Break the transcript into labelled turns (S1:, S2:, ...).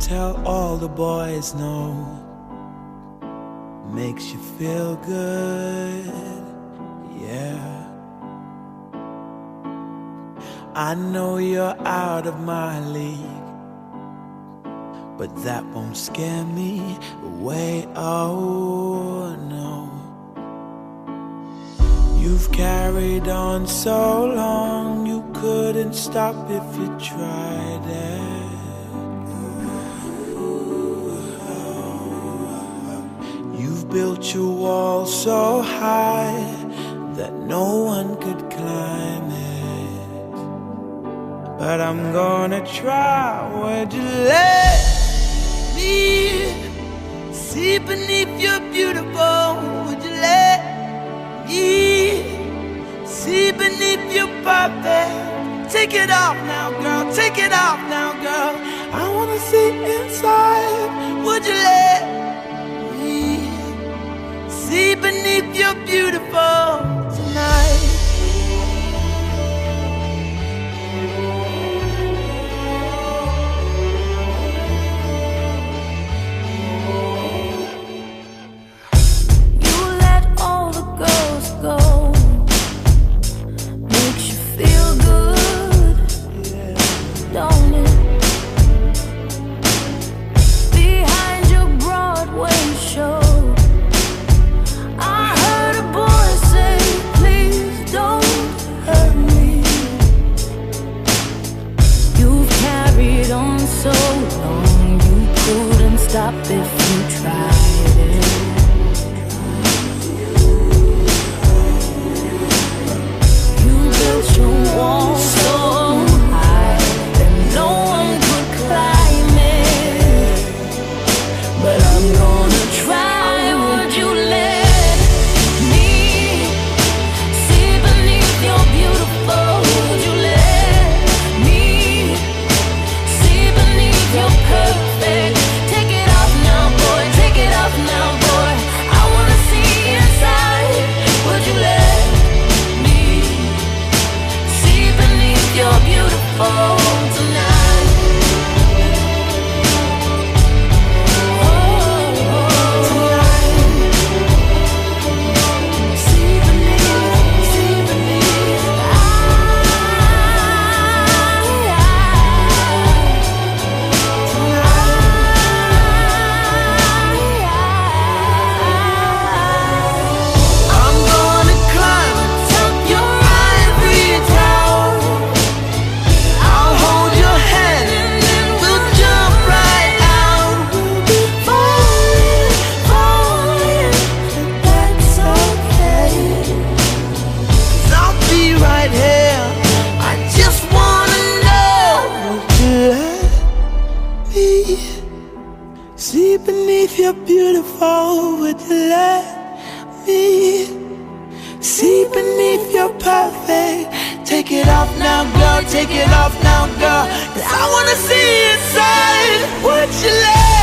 S1: tell all the boys no. Makes you feel good, yeah. I know you're out of my league, but that won't scare me away, oh no. You've carried on so long, you couldn't stop if you tried it. You've built your wall so high that no one could climb it. But I'm gonna try. Would you let me see beneath your beautiful? Would you let me see beneath your perfect? Take it off now, girl. Take it off now, girl. I wanna see inside. Would you let me see beneath your beautiful tonight?
S2: You let all the girls go. Makes you feel good, don't it? Behind your Broadway show, I heard a boy say, please don't hurt me. You've carried on so long, you couldn't stop if you tried it. You built your wall so high that no one could climb it. But I'm gonna try. Would you let me see beneath your beautiful? Would you let me see beneath your perfect? Take it off now, boy. Take it off now, boy. I wanna see inside. Would you let me see beneath your beautiful tonight?
S1: I'm gonna climb atop your ivory tower. I'll hold your hand and then we'll jump right out. We'll be falling, falling, and that's okay. 'Cause I'll be right here. I just wanna know, would you let me see beneath your beautiful? Would you let me see beneath your perfect? Take it off now, girl. Take it off now, girl. 'Cause I wanna see inside. Would you let